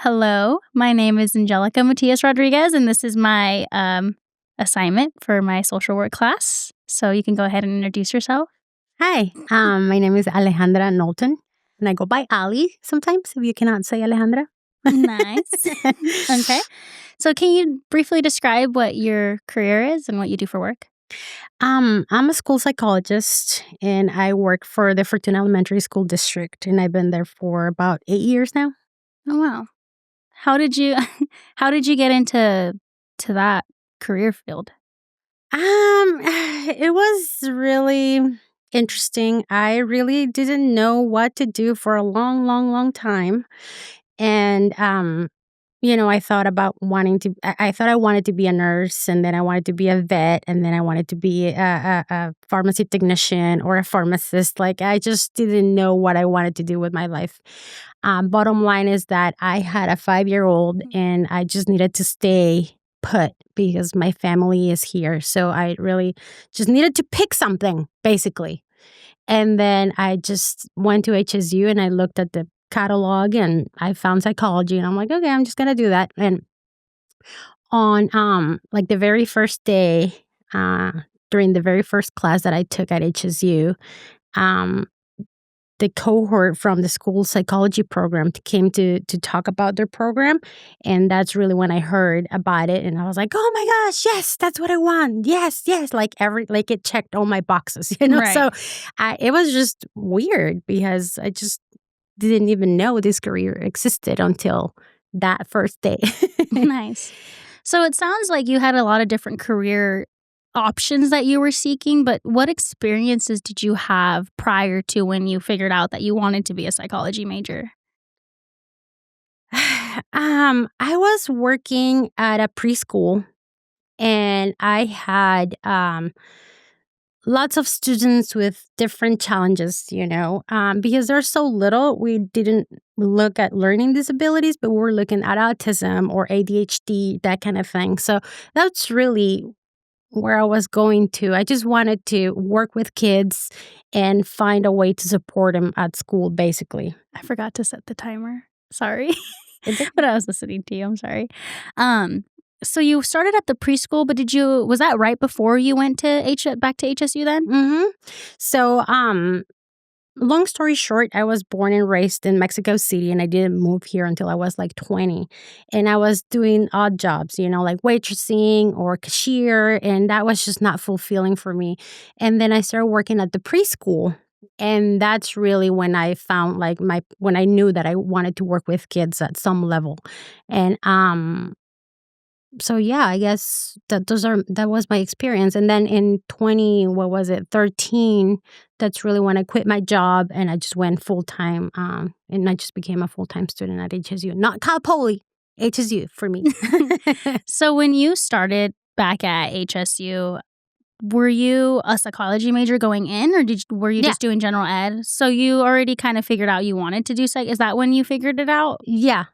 Hello, my name is Angelica Matias Rodriguez, and this is my assignment for my social work class. So you can go ahead and introduce yourself. Hi, my name is Alejandra Knowlton, and I go by Ali sometimes if you cannot say Alejandra. Nice. Okay. So can you briefly describe what your career is and what you do for work? I'm a school psychologist, and I work for the Fortuna Elementary School District, and I've been there for about 8 years now. Oh wow. How did you how did you get into that career field? It was really interesting. I really didn't know what to do for a long, long, long time. And I thought about wanting to I thought I wanted to be a nurse, and then I wanted to be a vet, and then I wanted to be a pharmacy technician or a pharmacist. Like, I just didn't know what I wanted to do with my life. Bottom line is that I had a 5-year-old, and I just needed to stay put because my family is here. So I really just needed to pick something, basically. And then I just went to HSU and I looked at the catalog and I found psychology, and I'm like, okay, I'm just gonna do that. And on like the very first day, uh during the very first class that I took at HSU, um the cohort from the school psychology program came to talk about their program, and that's really when I heard about it, and I was like, "Oh my gosh, yes, that's what I want. Yes, yes!" Like it checked all my boxes, you know. Right. So, it was just weird because I just didn't even know this career existed until that first day. Nice. So it sounds like you had a lot of different career options that you were seeking, but what experiences did you have prior to when you figured out that you wanted to be a psychology major? I was working at a preschool, and I had lots of students with different challenges, because they're so little. We didn't look at learning disabilities, but we were looking at autism or ADHD, that kind of thing. So that's really where I was going to. I just wanted to work with kids and find a way to support them at school, basically. I forgot to set the timer. Sorry. It's okay. But I was listening to you. I'm sorry. Um, so you started at the preschool, but was that right before you went to back to HSU then? Mm-hmm. So, long story short, I was born and raised in Mexico City, and I didn't move here until I was like 20. And I was doing odd jobs, like waitressing or cashier, and that was just not fulfilling for me. And then I started working at the preschool. And that's really when I found when I knew that I wanted to work with kids at some level. And so yeah, I guess that was my experience. And then in 13, that's really when I quit my job and I just went full time. And I just became a full time student at HSU, not Cal Poly, HSU for me. So when you started back at HSU, were you a psychology major going in, or were you Yeah. just doing general ed? So you already kind of figured out you wanted to do psych. Is that when you figured it out? Yeah.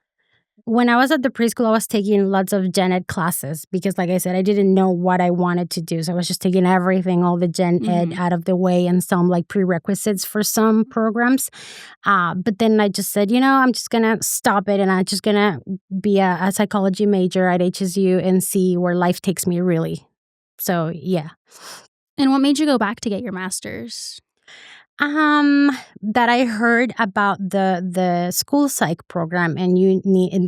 When I was at the preschool, I was taking lots of gen ed classes because, like I said, I didn't know what I wanted to do. So I was just taking everything, all the gen ed Mhm. out of the way, and some like prerequisites for some programs. But then I just said, I'm just going to stop it, and I'm just going to be a psychology major at HSU and see where life takes me, really. So, yeah. And what made you go back to get your master's? That I heard about the school psych program, and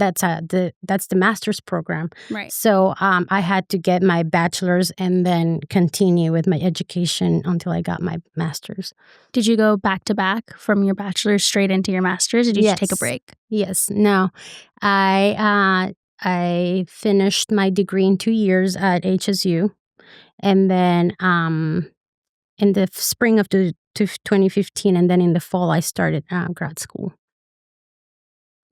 that's the master's program. Right. So I had to get my bachelor's and then continue with my education until I got my master's. Did you go back to back from your bachelor's straight into your master's, or did you take a Yes. break? Yes. No. I finished my degree in 2 years at HSU, and then in the spring of 2015, and then in the fall, I started grad school.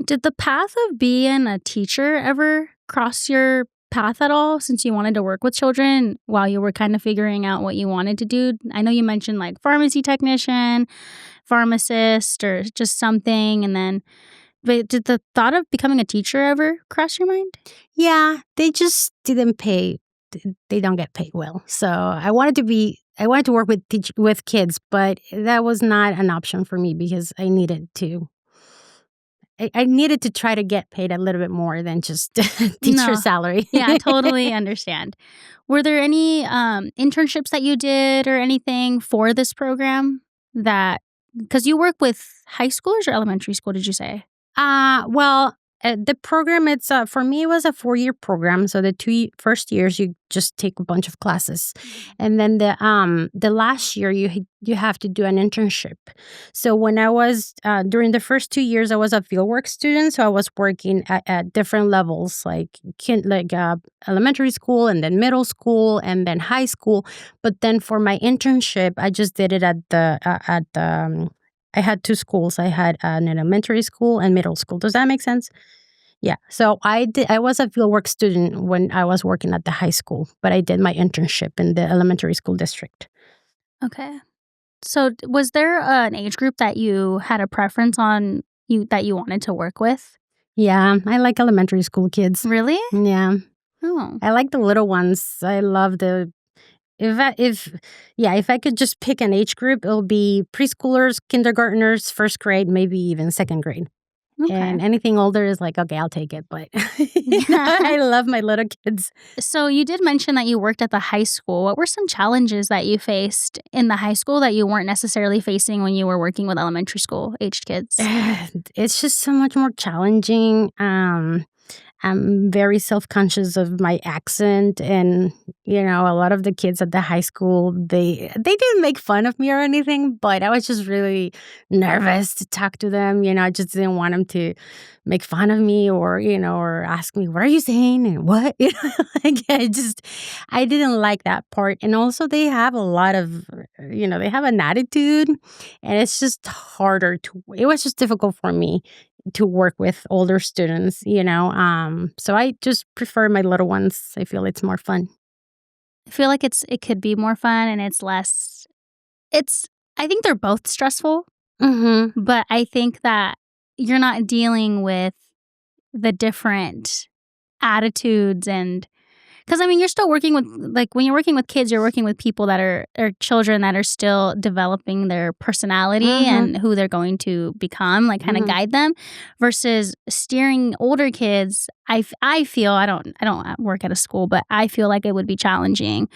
Did the path of being a teacher ever cross your path at all, since you wanted to work with children while you were kind of figuring out what you wanted to do? I know you mentioned like pharmacy technician, pharmacist, or just something. But did the thought of becoming a teacher ever cross your mind? Yeah, they just didn't pay. They don't get paid well. So I wanted to work with kids, but that was not an option for me because I needed to I needed to try to get paid a little bit more than just teacher No. salary. Yeah, I totally understand. Were there any, internships that you did or anything for this program that because you work with high schoolers or elementary school, did you say? Well, the program, it's for me, it was a 4-year program. So the first years, you just take a bunch of classes, and then the last year, you have to do an internship. So when I was during the first 2 years, I was a fieldwork student. So I was working at different levels, like elementary school, and then middle school, and then high school. But then for my internship, I just did it at the I had 2 schools. I had an elementary school and middle school. Does that make sense? Yeah. So I was a fieldwork student when I was working at the high school, but I did my internship in the elementary school district. Okay. So, was there an age group that you had a preference on that you wanted to work with? Yeah, I like elementary school kids. Really? Yeah. Oh. I like the little ones. I love the if I could just pick an age group, it'll be preschoolers, kindergartners, first grade, maybe even second grade. Okay. And anything older is like, okay, I'll take it. But I love my little kids. So, you did mention that you worked at the high school. What were some challenges that you faced in the high school that you weren't necessarily facing when you were working with elementary school aged kids? It's just so much more challenging. I'm very self-conscious of my accent, and a lot of the kids at the high school, they didn't make fun of me or anything, but I was just really nervous to talk to them. I just didn't want them to make fun of me, or ask me, "What are you saying?" and what, like I didn't like that part. And also they have a lot of, they have an attitude, and it's just harder it was just difficult for me to work with older students. So I just prefer my little ones. I feel it's more fun. I feel like it could be more fun and it's less it's I think they're both stressful, Mhm. but I think that you're not dealing with the different attitudes and because I mean, you're still working with like, when you're working with kids, you're working with people that are or children that are still developing their personality Mhm. and who they're going to become, like, kinda Mhm. guide them, versus steering older kids. I feel I don't work at a school, but I feel like it would be challenging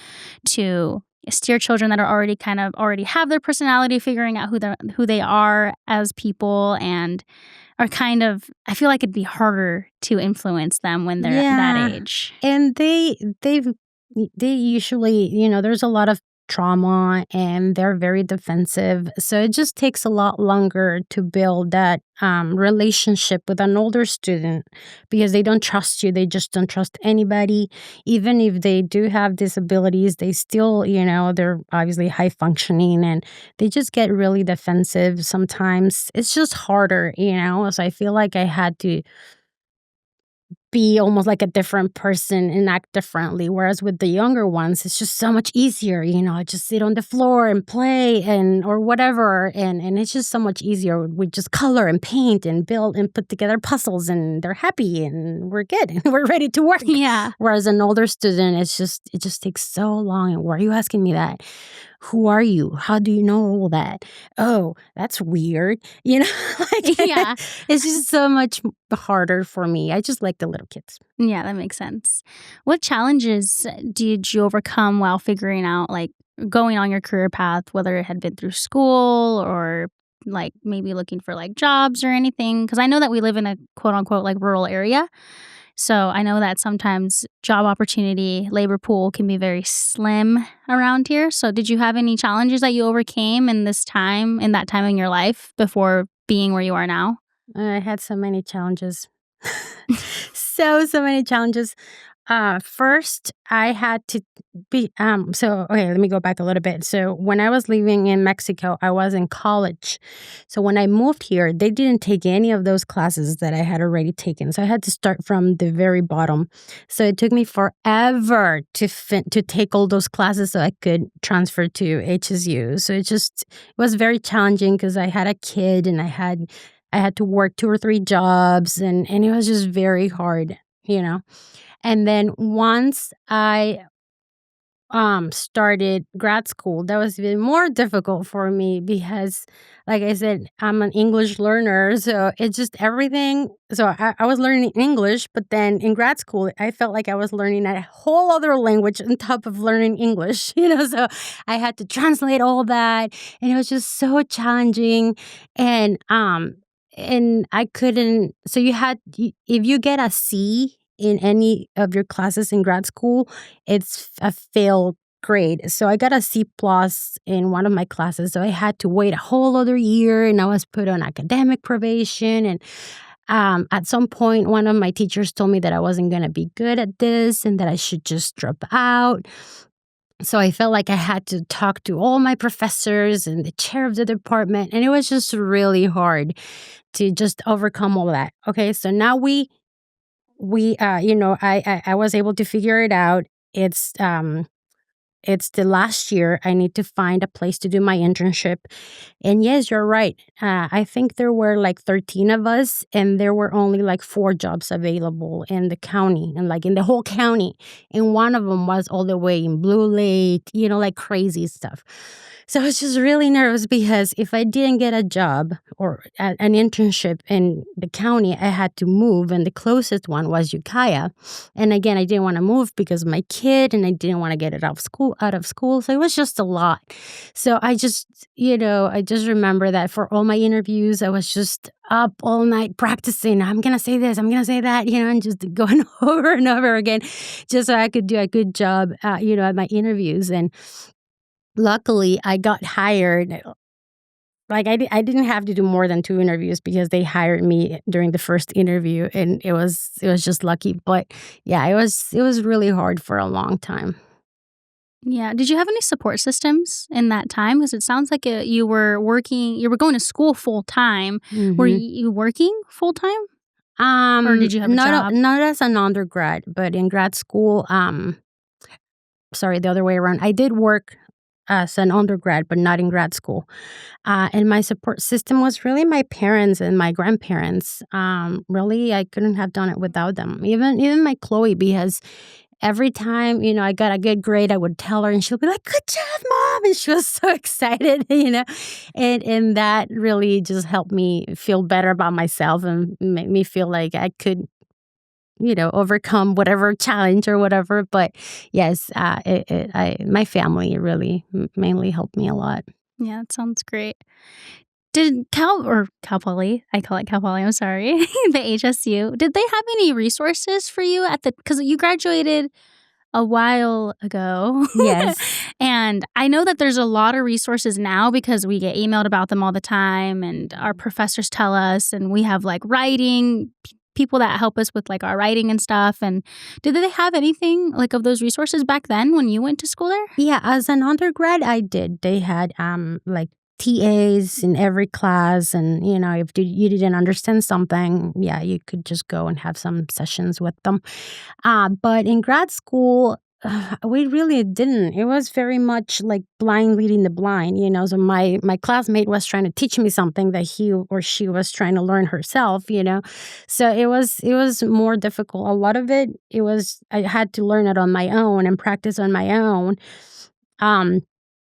to steer children that are already have their personality, figuring out who they are as people, and are kind of I feel like it'd be harder to influence them when they're that Yeah. age. And they usually, there's a lot of trauma, and they're very defensive. So it just takes a lot longer to build that relationship with an older student, because they don't trust you. They just don't trust anybody. Even if they do have disabilities, they still, they're obviously high functioning, and they just get really defensive sometimes. It's just harder. So I feel like I had to be almost like a different person and act differently. Whereas with the younger ones, it's just so much easier. I just sit on the floor and play or whatever. And it's just so much easier. We just color and paint and build and put together puzzles, and they're happy and we're good and we're ready to work. Yeah. Whereas an older student, it just takes so long. And why are you asking me that? Who are you? How do you know all that? Oh, that's weird. Like, Yeah. it's just so much harder for me. I just like the little kids. Yeah, that makes sense. What challenges did you overcome while figuring out, like, going on your career path, whether it had been through school or, like, maybe looking for, like, jobs or anything? Because I know that we live in a quote unquote, like, rural area. So I know that sometimes job opportunity, labor pool can be very slim around here. So did you have any challenges that you overcame in that time in your life before being where you are now? I had so many challenges. So many challenges. First, I had to okay, let me go back a little bit. So, when I was living in Mexico, I was in college. So, when I moved here, they didn't take any of those classes that I had already taken. So, I had to start from the very bottom. So, it took me forever to take all those classes so I could transfer to HSU. So, it was very challenging because I had a kid, and I had to work 2 or 3 jobs, and it was just very hard. And then once I started grad school, that was even more difficult for me because, like I said, I'm an English learner, so it's just everything. So I was learning English, but then in grad school, I felt like I was learning a whole other language on top of learning English, So I had to translate all that, and it was just so challenging. And I couldn't. So if you get a C in any of your classes in grad school, it's a failed grade. So I got a C plus in one of my classes. So I had to wait a whole other year, and I was put on academic probation. And at some point, one of my teachers told me that I wasn't going to be good at this and that I should just drop out. So I felt like I had to talk to all my professors and the chair of the department, and it was just really hard to just overcome all that. Okay, so now I was able to figure it out. It's the last year. I need to find a place to do my internship. And yes, you're right. I think there were like 13 of us, and there were only like 4 jobs available in the county and like in the whole county. And one of them was all the way in Blue Lake, like crazy stuff. So I was just really nervous because if I didn't get a job or an internship in the county, I had to move. And the closest one was Ukiah. And again, I didn't want to move because of my kid, and I didn't want to get it out of school. So it was just a lot. So I just remember that for all my interviews, I was just up all night practicing. I'm going to say this, I'm going to say that, and just going over and over again just so I could do a good job, at my interviews. And luckily, I got hired. Like I didn't have to do more than 2 interviews because they hired me during the first interview, and it was just lucky. But yeah, it was really hard for a long time. Yeah. Did you have any support systems in that time? Because it sounds like you were going to school full time. Were Mhm. you working full time, or did you have a job? Not as an undergrad, but in grad school. Sorry, the other way around. I did work as an undergrad, but not in grad school. And my support system was really my parents and my grandparents. Really, I couldn't have done it without them. Even my Chloe, because every time, I got a good grade, I would tell her, and she'll be like, "Good job, Mom!" And she was so excited, And that really just helped me feel better about myself and make me feel like I could, overcome whatever challenge or whatever. But yes, my family really mainly helped me a lot. Yeah, that sounds great. Did Cal Poly, I call it Cal Poly, I'm sorry, the HSU, did they have any resources for you because you graduated a while ago. Yes. And I know that there's a lot of resources now because we get emailed about them all the time, and our professors tell us, and we have like writing people that help us with like our writing and stuff. And did they have anything like of those resources back then when you went to school there? Yeah, as an undergrad, I did. They had like TAs in every class, and if you didn't understand something, yeah, you could just go and have some sessions with them. But in grad school, we really didn't. It was very much like blind leading the blind. So my classmate was trying to teach me something that he or she was trying to learn herself. So it was more difficult. A lot of it was I had to learn it on my own and practice on my own. Um,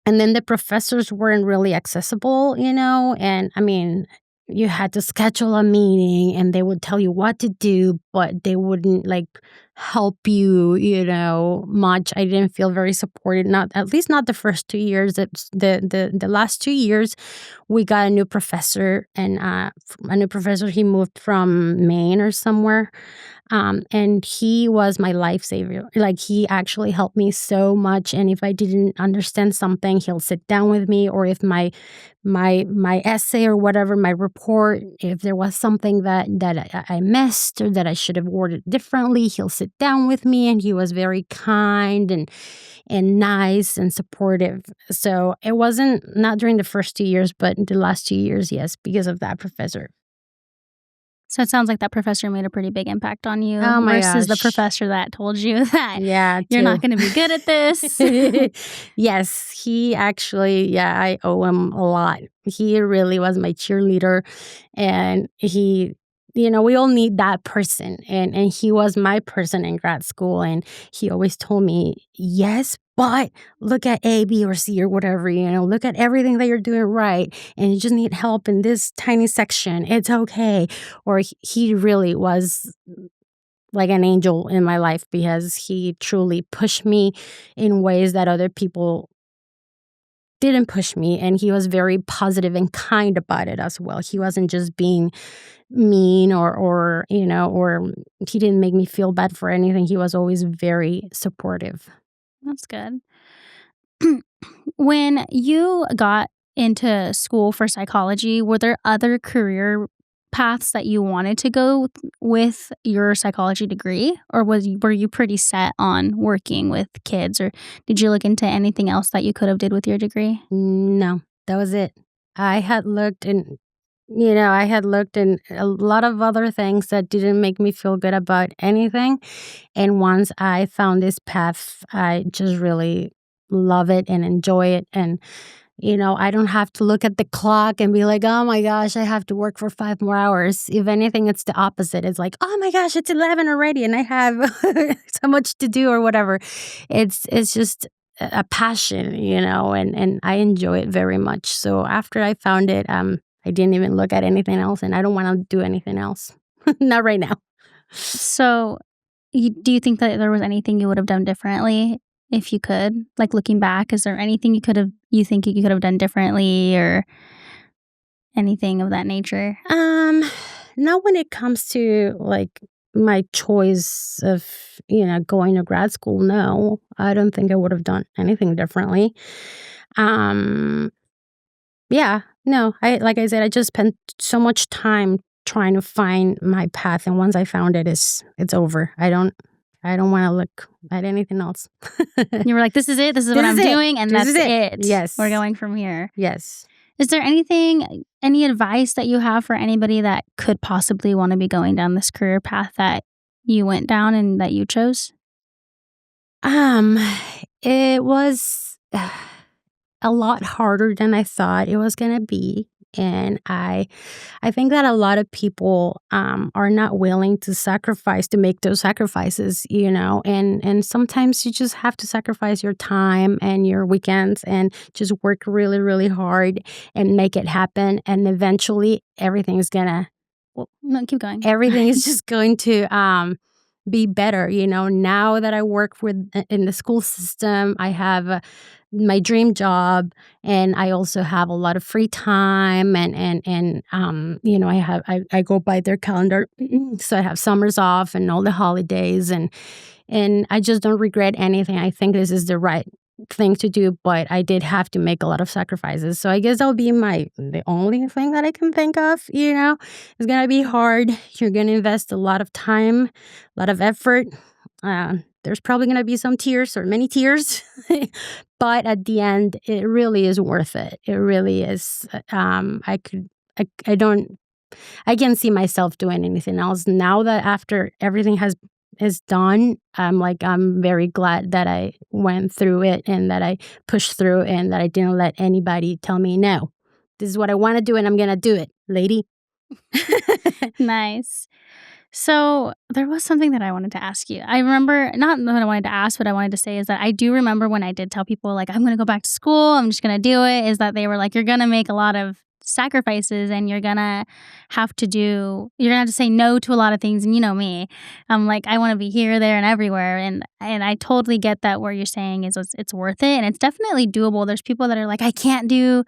and then the professors weren't really accessible, and I mean, you had to schedule a meeting and they would tell you what to do, but they wouldn't like help you, much. I didn't feel very supported, not at least not the first 2 years. The last 2 years we got a new professor, and he moved from Maine or somewhere. And he was my lifesaver. Like, he actually helped me so much. And if I didn't understand something, he'll sit down with me. Or if my essay or whatever, my report, if there was something that I missed or that I should have worded differently, he'll sit down with me. And he was very kind and nice and supportive. So it wasn't not during the first 2 years, but the last 2 years, yes, because of that professor. So it sounds like that professor made a pretty big impact on you Oh my versus the gosh. professor that told you that Yeah, you're not too. going to be good at this. Yes, he actually, yeah, I owe him a lot. He really was my cheerleader, and we all need that person, and he was my person in grad school, and he always told me, yes, but look at A, B, or C, or whatever, look at everything that you're doing right, and you just need help in this tiny section. It's okay. Or he really was like an angel in my life because he truly pushed me in ways that other people didn't push me, and he was very positive and kind about it as well. He wasn't just being mean or he didn't make me feel bad for anything. He was always very supportive. That's good. When you got into school for psychology, were there other career paths that you wanted to go with your psychology degree, or were you pretty set on working with kids, or did you look into anything else that you could have did with your degree? No, that was it. I had looked in a lot of other things that didn't make me feel good about anything. And once I found this path, I just really love it and enjoy it. And, I don't have to look at the clock and be like, oh my gosh, I have to work for 5 more hours. If anything, it's the opposite. It's like, oh my gosh, it's 11 already and I have so much to do or whatever. It's just a passion, and I enjoy it very much. So after I found it, I didn't even look at anything else, and I don't want to do anything else. Not right now. So, do you think that there was anything you would have done differently if you could? Like, looking back, is there anything you think you could have done differently, or anything of that nature? Not when it comes to like my choice of, going to grad school. No, I don't think I would have done anything differently. Um, yeah, no, like I said, I just spent so much time trying to find my path, and once I found it, it's over. I don't want to look at anything else. You were like, this is it. This is what I'm doing, and that's it. Yes. We're going from here. Yes. Is there any advice that you have for anybody that could possibly want to be going down this career path that you went down and that you chose? It was a lot harder than I thought it was gonna be. And I think that a lot of people are not willing to make those sacrifices, and sometimes you just have to sacrifice your time and your weekends and just work really, really hard and make it happen. And eventually everything is gonna No, keep going. everything is just going to be better. Now that I work in the school system, I have my dream job, and I also have a lot of free time, and I go by their calendar, so I have summers off and all the holidays, and I just don't regret anything. I think this is the right thing to do, but I did have to make a lot of sacrifices. So I guess that'll be the only thing that I can think of. It's gonna be hard. You're gonna invest a lot of time, a lot of effort. There's probably gonna be some tears or many tears, but at the end, it really is worth it. It really is. I can't see myself doing anything else now that after everything is done. I'm very glad that I went through it and that I pushed through and that I didn't let anybody tell me, no, this is what I want to do and I'm going to do it, lady. Nice. So there was something that I wanted to ask you. I remember, not that I wanted to ask, what I wanted to say is that I do remember when I did tell people, like, I'm going to go back to school, I'm just going to do it, is that they were like, you're going to make a lot of sacrifices and you're going to have to say no to a lot of things. And you know me, I'm like, I want to be here, there, and everywhere. And I totally get that where you're saying is it's worth it. And it's definitely doable. There's people that are like, I can't do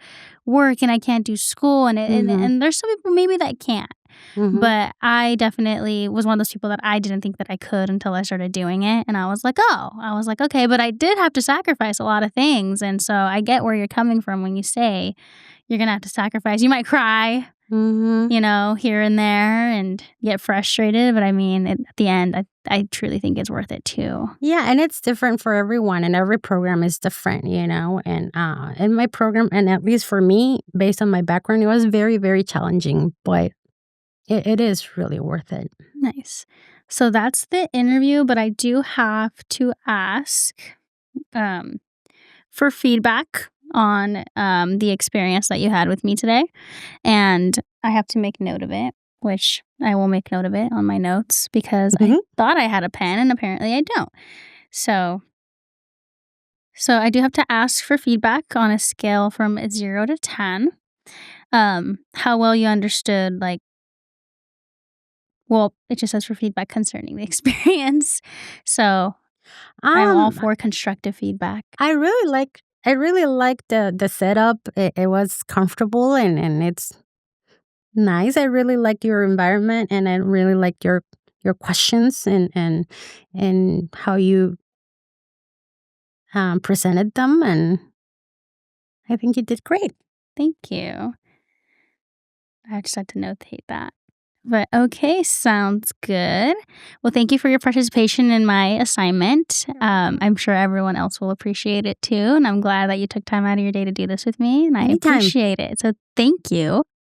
work and I can't do school. And there's some people maybe that can't. Mhm. But I definitely was one of those people that I didn't think that I could until I started doing it. And I was like, okay, but I did have to sacrifice a lot of things. And so I get where you're coming from when you say you're going to have to sacrifice. You might cry, here and there and get frustrated. But I mean, at the end, I truly think it's worth it too. Yeah, and it's different for everyone, and every program is different, And in my program, and at least for me, based on my background, it was very, very challenging, but it is really worth it. Nice. So that's the interview, but I do have to ask for feedback on the experience that you had with me today. And I have to make note of it, which I will make note of it on my notes because I thought I had a pen and apparently I don't. So So I do have to ask for feedback on a scale from 0 to 10. How well you understood, like well, it just says for feedback concerning the experience. So I'm all Um, for constructive feedback. I really like the setup. It was comfortable and it's nice. I really like your environment and I really like your questions and how you presented them, and I think you did great. Thank you. I just had to notate that. But okay, sounds good. Well, thank you for your participation in my assignment. I'm sure everyone else will appreciate it too. And I'm glad that you took time out of your day to do this with me. And I Anytime. appreciate it. So thank you.